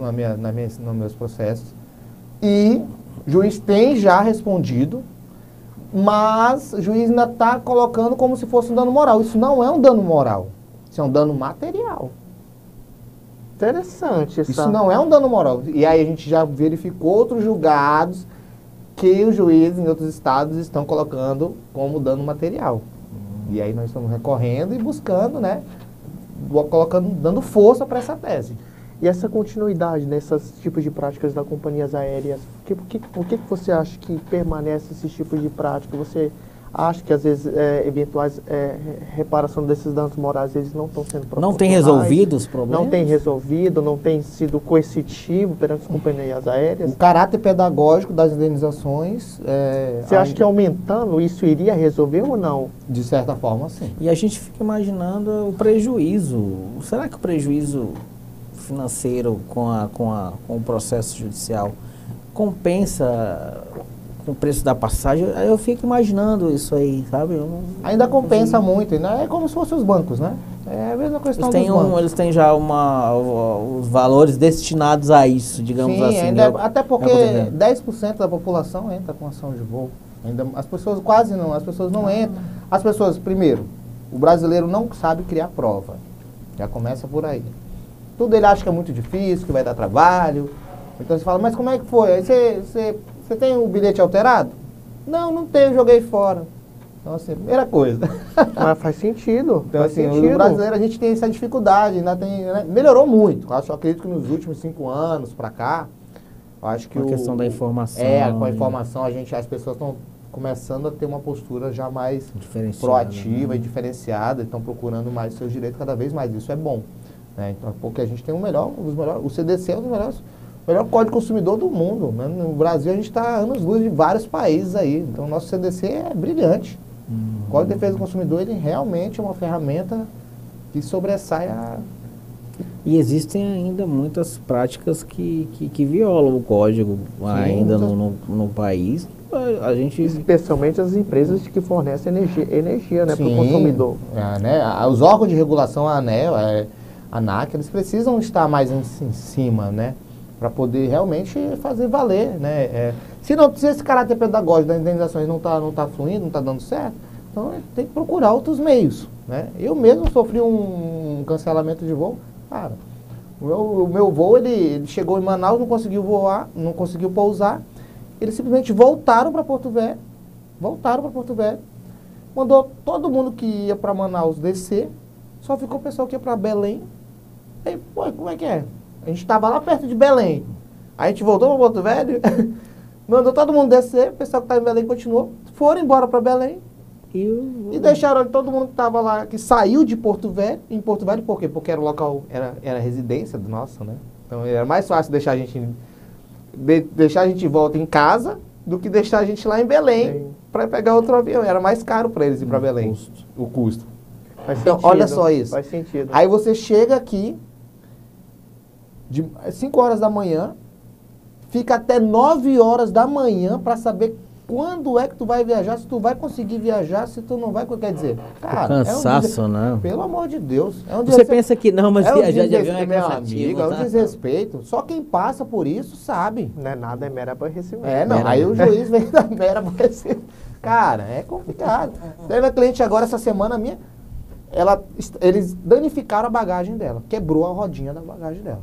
meus processos. E o juiz tem já respondido, mas o juiz ainda está colocando como se fosse um dano moral. Isso não é um dano moral. Isso é um dano material. Interessante. Isso não é um dano moral. E aí a gente já verificou outros julgados que os juízes em outros estados estão colocando como dano material. E aí nós estamos recorrendo e buscando, né, dando força para essa tese. E essa continuidade nesses tipos de práticas das companhias aéreas, por que você acha que permanece esses tipos de prática? Você acha que às vezes eventuais reparação desses danos morais eles não estão sendo proporcionais? Não tem resolvido os problemas? Não tem resolvido, não tem sido coercitivo perante as companhias aéreas? O caráter pedagógico das indenizações... Você acha que aumentando isso iria resolver ou não? De certa forma, sim. E a gente fica imaginando o prejuízo. Será que o prejuízo financeiro com o processo judicial compensa com o preço da passagem? Eu fico imaginando isso aí, sabe? Ainda compensa muito, né? É como se fossem os bancos, né? É a mesma questão dos bancos. Eles têm já os valores destinados a isso, digamos Sim, assim. Ainda, até porque 10% da população entra com ação de voo. Ainda, as pessoas quase não, as pessoas não entram. As pessoas, primeiro, o brasileiro não sabe criar prova. Já começa por aí. Tudo ele acha que é muito difícil, que vai dar trabalho. Então você fala, mas como é que foi? Aí você tem o bilhete alterado? Não tenho, joguei fora. Então, assim, primeira coisa. Mas faz sentido. Então, assim, o brasileiro, a gente tem essa dificuldade, ainda tem, né? Melhorou muito. Eu acredito que nos últimos 5 anos para cá, eu acho que a questão da informação. Com a informação, as pessoas estão começando a ter uma postura já mais proativa, né? E diferenciada, estão procurando mais seus direitos cada vez mais. Isso é bom. né? Então, porque a gente tem um dos melhores, o CDC é um dos melhores, o melhor código consumidor do mundo, né? No Brasil a gente está anos-luz de vários países aí, então o nosso CDC é brilhante. O Código de Defesa do Consumidor, ele realmente é uma ferramenta que sobressai a... E existem ainda muitas práticas que violam o código ainda no país. A gente... Especialmente as empresas que fornecem energia né, para o consumidor. Né? Os órgãos de regulação, a ANEEL, a ANAC, eles precisam estar mais em cima, né? Para poder realmente fazer valer, né? Se esse caráter pedagógico das indenizações não tá fluindo, não está dando certo, então tem que procurar outros meios, né? Eu mesmo sofri um cancelamento de voo. Cara, o meu voo, ele chegou em Manaus, não conseguiu voar, não conseguiu pousar. Eles simplesmente voltaram para Porto Velho. Mandou todo mundo que ia para Manaus descer. Só ficou o pessoal que ia para Belém. Aí, pô, como é que é? A gente estava lá perto de Belém. Aí a gente voltou para Porto Velho. Mandou todo mundo descer. O pessoal que estava em Belém continuou. Foram embora para Belém. E deixaram todo mundo que estava lá, que saiu de Porto Velho. Em Porto Velho, por quê? Porque era o local, era a residência do nosso, né? Então era mais fácil deixar a gente de volta em casa do que deixar a gente lá em Belém para pegar outro avião. Era mais caro para eles ir para Belém. O custo. Então, olha só isso. Faz sentido. Aí você chega aqui de 5 horas da manhã, fica até 9 horas da manhã para saber quando é que tu vai viajar, se tu vai conseguir viajar, se tu não vai, quer dizer, cara, cansaço, né? Pelo amor de Deus. Você pensa que não, mas viajar de avião é meu cansativo, amigo, é um desrespeito. Só quem passa por isso sabe. Não é nada, é mero aborrecimento. Aí o juiz vem da mera aborrecimento. Cara, é complicado. Teve a cliente agora, essa semana minha, eles danificaram a bagagem dela, quebrou a rodinha da bagagem dela.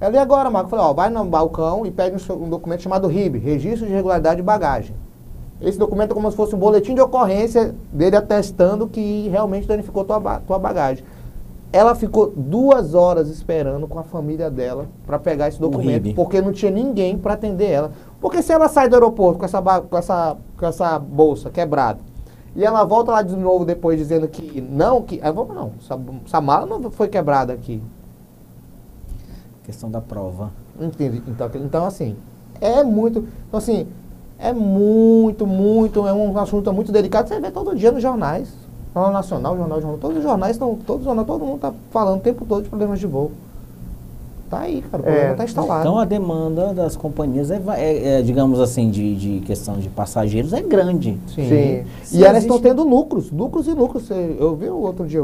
Ela, e agora, Marco? Eu falei, vai no balcão e pega um documento chamado RIB, Registro de Regularidade de Bagagem. Esse documento é como se fosse um boletim de ocorrência dele atestando que realmente danificou tua bagagem. Ela ficou 2 horas esperando com a família dela para pegar esse documento, porque não tinha ninguém para atender ela. Porque se ela sai do aeroporto com essa bolsa quebrada e ela volta lá de novo depois dizendo que não, essa mala não foi quebrada aqui. Questão da prova. Entendi. Então assim, é muito... Então, assim, é um assunto muito delicado. Você vê todo dia nos jornais, Jornal Nacional, todos os jornais todo mundo está falando o tempo todo de problemas de voo. Tá aí, cara, o problema está instalado. Então a demanda das companhias digamos assim, de questão de passageiros é grande. Sim. E elas estão tendo lucros. Eu vi o outro dia,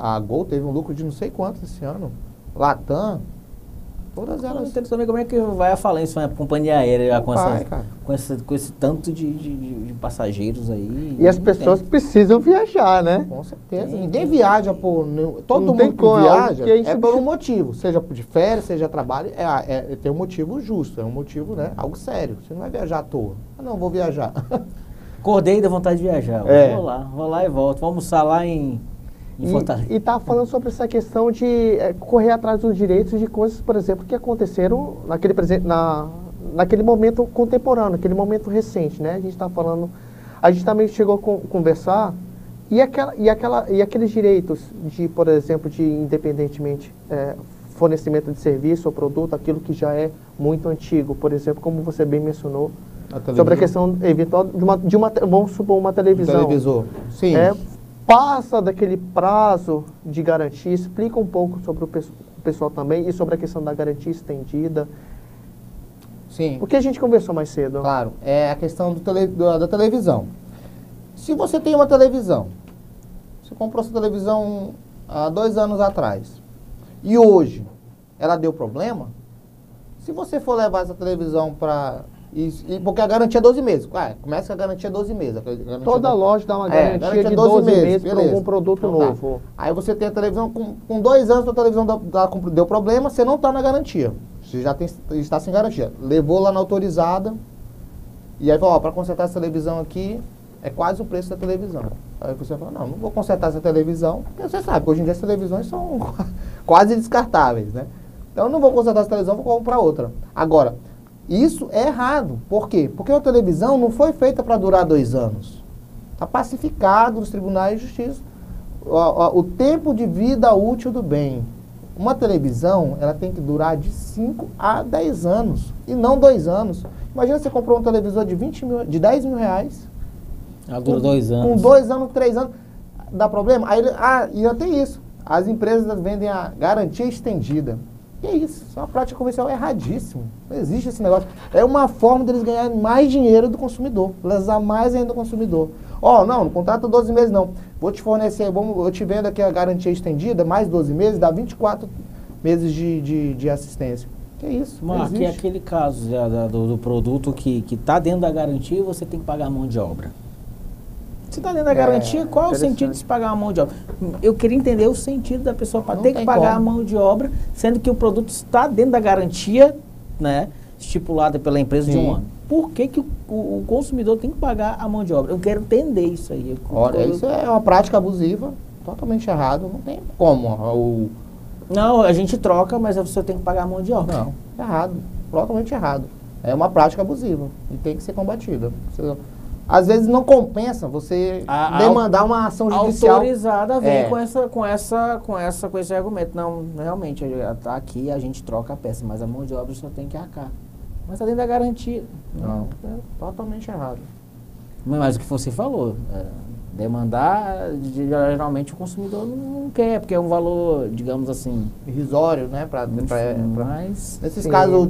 a Gol teve um lucro de não sei quantos esse ano. Latam. Todas elas. Eu não entendo também como é que vai a falência uma companhia aérea com esse tanto de passageiros aí. E as pessoas precisam viajar, né? Com certeza. Ninguém viaja por... Todo mundo que viaja é por um motivo. Seja de férias, seja trabalho. Tem um motivo justo. É um motivo, né? Algo sério. Você não vai viajar à toa. Não, vou viajar. Acordei da vontade de viajar. Vou lá e volto. Vou almoçar lá em Fortaleza. E tá falando sobre essa questão de correr atrás dos direitos de coisas, por exemplo, que aconteceram naquele momento contemporâneo, naquele momento recente, né? A gente também chegou a conversar e aqueles direitos de, por exemplo, de independentemente fornecimento de serviço ou produto, aquilo que já é muito antigo, por exemplo, como você bem mencionou, sobre a questão eventual de uma vamos supor, uma televisão. Televisor, sim. Passa daquele prazo de garantia, explica um pouco sobre o pessoal também e sobre a questão da garantia estendida. Sim. O que a gente conversou mais cedo. Claro, é a questão da televisão. Se você tem uma televisão, você comprou essa televisão há 2 anos atrás e hoje ela deu problema, se você for levar essa televisão para... porque a garantia é 12 meses. Começa com a garantia 12 meses. Toda loja dá uma garantia de 12 meses para algum produto novo. Aí você tem a televisão, com 2 anos a televisão deu problema, você não está na garantia. Você já está sem garantia. Levou lá na autorizada, e aí falou, para consertar essa televisão aqui, é quase o preço da televisão. Aí você fala, não vou consertar essa televisão, porque você sabe que hoje em dia as televisões são quase descartáveis, né? Então eu não vou consertar essa televisão, vou comprar outra. Agora, isso é errado. Por quê? Porque a televisão não foi feita para durar 2 anos. Está pacificado nos tribunais de justiça o tempo de vida útil do bem. uma televisão, ela tem que durar de 5 a 10 anos, e não 2 anos. Imagina você comprou um televisor de 10 mil reais. Ela dura 2 anos. Com 2 anos, 3 anos, dá problema? Aí, e até isso. As empresas vendem a garantia estendida. Que é isso? Isso é uma prática comercial erradíssima. Não existe esse negócio. É uma forma deles ganharem mais dinheiro do consumidor. Lesar mais ainda o consumidor. Não, no contrato 12 meses não. Vou te fornecer, eu te vendo aqui a garantia estendida, mais 12 meses, dá 24 meses de assistência. Que é isso? Mas aqui é aquele caso do produto que está dentro da garantia e você tem que pagar a mão de obra. Se está dentro da garantia, qual é o sentido de se pagar a mão de obra? Eu queria entender o sentido da pessoa para ter que pagar a mão de obra, sendo que o produto está dentro da garantia, né, estipulada pela empresa de 1 ano. Por que o consumidor tem que pagar a mão de obra? Eu quero entender isso aí. Olha, isso é uma prática abusiva, totalmente errado, não tem como. Não, a gente troca, mas você tem que pagar a mão de obra. Não, errado, totalmente errado. É uma prática abusiva e tem que ser combatida. Às vezes não compensa você demandar uma ação judicial. Autorizada vem com esse argumento. Não, realmente, tá aqui, a gente troca a peça, mas a mão de obra só tem que arcar. Mas está dentro da garantia. Não, é totalmente errado. Mas o que você falou, demandar, geralmente o consumidor não quer, porque é um valor, digamos assim... irrisório, né? Mas... Nesses casos,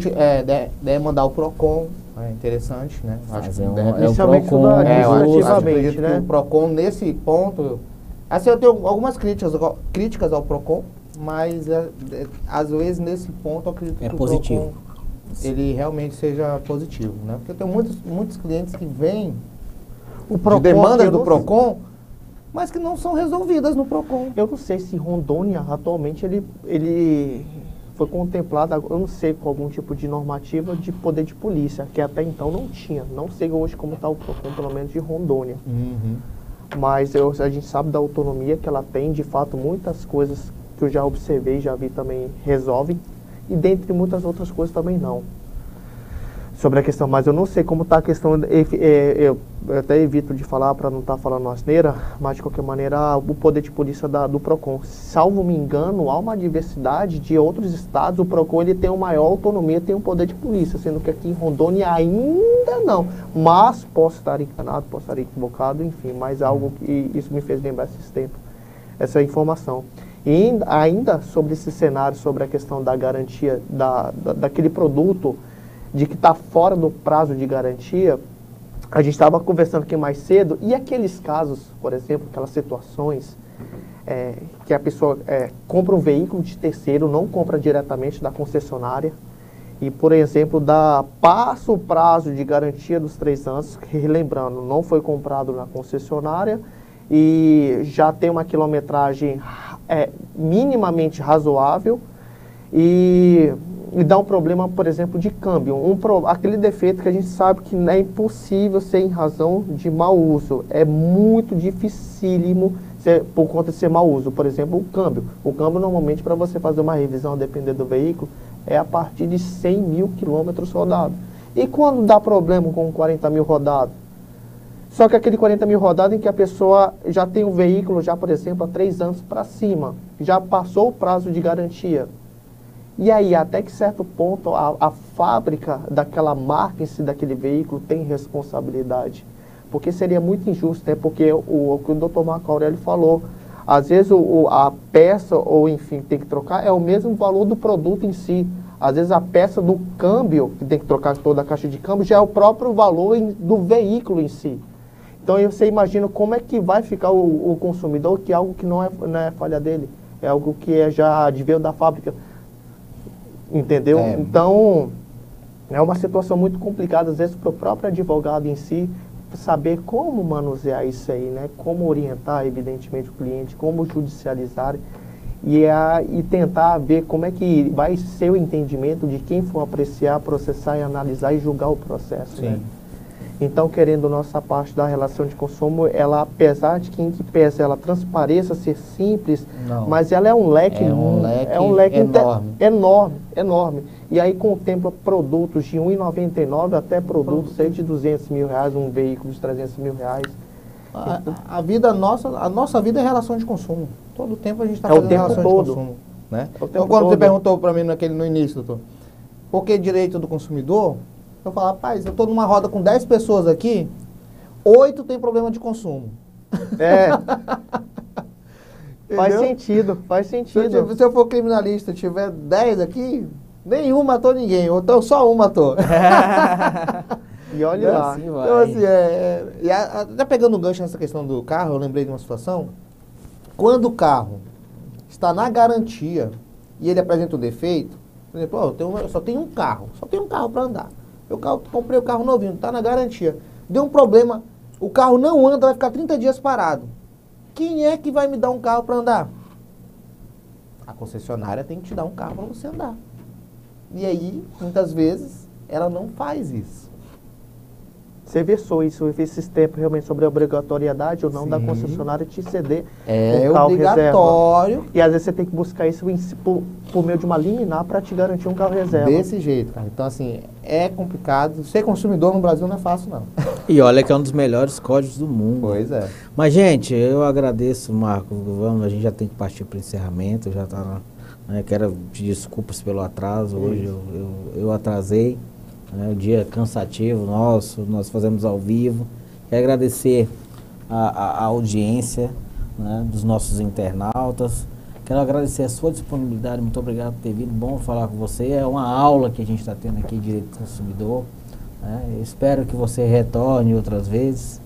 demandar o PROCON, é interessante, né? Acho que inicialmente administrativamente, né? O PROCON, nesse ponto... Assim, eu tenho algumas críticas ao PROCON, mas às vezes nesse ponto eu acredito que o positivo. PROCON, ele realmente seja positivo, né? Porque eu tenho muitos clientes que vêm de demandas do PROCON, mas que não são resolvidas no PROCON. Eu não sei se Rondônia, atualmente, ele foi contemplado, eu não sei, com algum tipo de normativa de poder de polícia, que até então não tinha. Não sei hoje como está o PROCON, pelo menos de Rondônia. Mas a gente sabe da autonomia que ela tem, de fato, muitas coisas que eu já observei, já vi também resolvem. E dentre muitas outras coisas também não. Sobre a questão, mas eu não sei como está a questão, eu até evito de falar para não estar falando asneira, mas de qualquer maneira o poder de polícia do PROCON, salvo me engano, há uma diversidade de outros estados, o PROCON ele tem uma maior autonomia, tem um poder de polícia, sendo que aqui em Rondônia ainda não, mas posso estar enganado, posso estar equivocado, enfim, mas algo que isso me fez lembrar esses tempos, essa informação. E ainda sobre esse cenário, sobre a questão da garantia daquele produto, de que está fora do prazo de garantia, a gente estava conversando aqui mais cedo, e aqueles casos, por exemplo, aquelas situações que a pessoa compra um veículo de terceiro, não compra diretamente da concessionária, e, por exemplo, passa o prazo de garantia dos 3 anos, que, lembrando, não foi comprado na concessionária, e já tem uma quilometragem minimamente razoável, e dá um problema, por exemplo, de câmbio. Aquele defeito que a gente sabe que é impossível ser em razão de mau uso. É muito dificílimo por conta de ser mau uso. Por exemplo, o câmbio. O câmbio, normalmente, para você fazer uma revisão, dependendo do veículo, é a partir de 100 mil quilômetros rodados. E quando dá problema com 40 mil rodados? Só que aquele 40 mil rodados em que a pessoa já tem o veículo, já, por exemplo, há 3 anos para cima. Já passou o prazo de garantia. E aí, até que certo ponto, a fábrica daquela marca em si, daquele veículo, tem responsabilidade. Porque seria muito injusto, né? Porque o que o Dr. Marco Aurélio falou, às vezes a peça, ou enfim, tem que trocar, é o mesmo valor do produto em si. Às vezes a peça do câmbio, que tem que trocar toda a caixa de câmbio, já é o próprio valor do veículo em si. Então você imagina como é que vai ficar o consumidor, que é algo que não é falha dele, é algo que já veio da fábrica. Entendeu? Então, é uma situação muito complicada, às vezes, para o próprio advogado em si, saber como manusear isso aí, né? Como orientar, evidentemente, o cliente, como judicializar e tentar ver como é que vai ser o entendimento de quem for apreciar, processar e analisar e julgar o processo. Sim. Né? Então, querendo nossa parte da relação de consumo, ela, apesar de que em que pese ela transpareça, ser simples, mas ela é um leque, enorme. E aí contempla produtos de R$ 1,99 até produtos de R$200 mil, um veículo de R$300 mil. A nossa vida é relação de consumo. Todo tempo a gente está fazendo relação de consumo. né? O tempo Então, quando você todo. perguntou para mim no início, doutor, por que direito do consumidor? Eu falo, rapaz, eu estou numa roda com 10 pessoas aqui, 8 tem problema de consumo. É. Faz Entendeu? sentido, faz sentido. Se eu for criminalista, tiver 10 aqui, nenhum matou ninguém, ou então só um matou. E olha lá. Assim vai. Então, assim, até pegando um gancho nessa questão do carro, eu lembrei de uma situação. Quando o carro está na garantia e ele apresenta um defeito, por exemplo, eu só tenho um carro para andar. Comprei o carro novinho, está na garantia. Deu um problema, o carro não anda, vai ficar 30 dias parado. Quem é que vai me dar um carro para andar? A concessionária tem que te dar um carro para você andar. E aí, muitas vezes, ela não faz isso. Você versou isso esses tempos realmente sobre a obrigatoriedade ou não da Sim. concessionária te ceder É um carro obrigatório. reserva. E às vezes você tem que buscar isso por meio de uma liminar para te garantir um carro reserva. Desse jeito, cara. Então, assim, é complicado. Ser consumidor no Brasil não é fácil, não. E olha que é um dos melhores códigos do mundo. Pois é. Mas, gente, eu agradeço, Marco. A gente já tem que partir para o encerramento. Já tá, né, quero pedir desculpas pelo atraso. Hoje eu atrasei. Né, o dia cansativo nosso, nós fazemos ao vivo. Quero agradecer a audiência, né, dos nossos internautas. Quero agradecer a sua disponibilidade. Muito obrigado por ter vindo. Bom falar com você. É uma aula que a gente está tendo aqui de direito do consumidor. Né? Eu espero que você retorne outras vezes.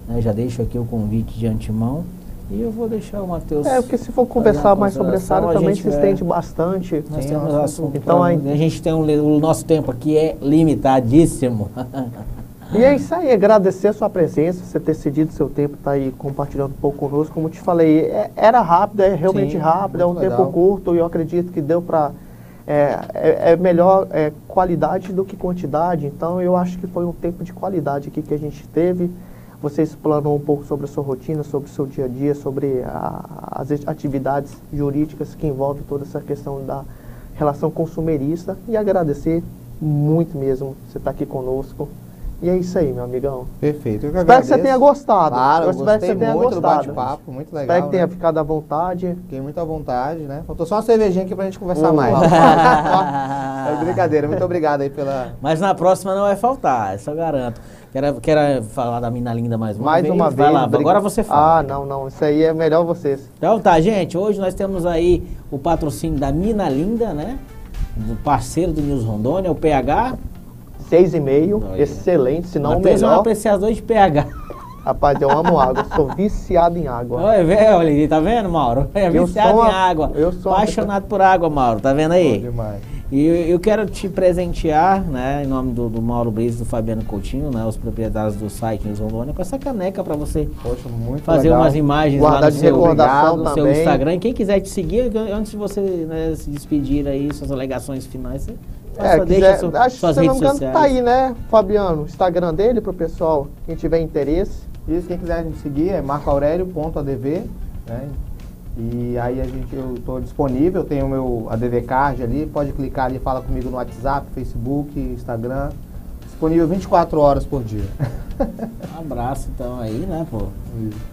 Né? Já deixo aqui o convite de antemão. E eu vou deixar o Matheus... Porque se for conversar mais sobre essa área, também se estende bastante. Nós Sim, temos assunto. então, A gente tem o nosso tempo aqui é limitadíssimo. E é isso aí, agradecer a sua presença, você ter cedido seu tempo, estar aí compartilhando um pouco conosco. Como te falei, era rápido, é realmente Sim, rápido, é um muito tempo legal. curto e eu acredito que deu para... É melhor qualidade do que quantidade, então eu acho que foi um tempo de qualidade aqui que a gente teve. Você explanou um pouco sobre a sua rotina, sobre o seu dia a dia, sobre as atividades jurídicas que envolvem toda essa questão da relação consumerista. E agradecer muito mesmo você estar aqui conosco. E é isso aí, meu amigão. Perfeito. Eu que Espero que você tenha gostado. Claro, eu eu espero que gostei você tenha muito do gostado. bate-papo, muito legal. Espero que tenha né? ficado à vontade. Fiquei muito à vontade, né? Faltou só uma cervejinha aqui pra gente conversar mais. É brincadeira, muito obrigado aí pela... Mas na próxima não vai faltar, isso eu garanto. Quero falar da Mina Linda mais uma vez. Mais uma Vai vez. lá, agora você fala. Não. Isso aí é melhor vocês. Então tá, gente, hoje nós temos aí o patrocínio da Mina Linda, né? Do parceiro do News Rondônia, o PH. 6,5, Olha. excelente, se não o Matheus é um melhor. apreciador de PH. Rapaz, eu amo água, sou viciado em água. Olha, olha, tá vendo, Mauro? É Eu viciado sou em uma- água. eu sou uma Apaixonado por água, Mauro, tá vendo Bom aí? demais. E eu quero te presentear, né, em nome do Mauro Brito e do Fabiano Coutinho, né, os proprietários do site News Rondônia, com essa caneca para você Poxa, muito fazer legal. umas imagens Guardar lá no de seu, recordação no seu também. Instagram. E quem quiser te seguir, antes de você, né, se despedir aí, suas alegações finais, você deixa Quiser, acho que suas se não me redes engano sociais. tá aí, né, Fabiano? O Instagram dele pro pessoal, quem tiver interesse. Isso, quem quiser me seguir é marcoaurelio.adv, né? E aí eu estou disponível, tenho o meu ADV Card ali, pode clicar ali, fala comigo no WhatsApp, Facebook, Instagram. Disponível 24 horas por dia. Um abraço então aí, né, pô?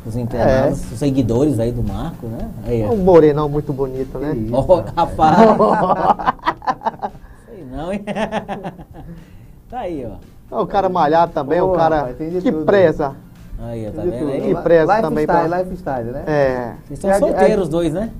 Os internados, os seguidores aí do Marco, né? Aí, É ó. um morenão muito bonito, né? Que isso, Ó, rapaz. Sei não, hein? Tá aí, ó. O cara malhado também, Pô, o cara rapaz, tem de que tudo. preza. Aí, ó, tá De vendo tudo. aí? Que preza também pra- Lifestyle, né? É. Vocês estão solteiros os dois, né?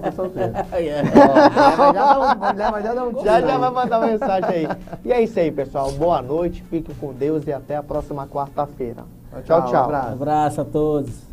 Tô solteiro. Aí, ó. Já dá um tiro Já aí. vai mandar uma mensagem aí. E é isso aí, pessoal. Boa noite, fiquem com Deus e até a próxima quarta-feira. Tchau, tchau. Um abraço. Abraço a todos.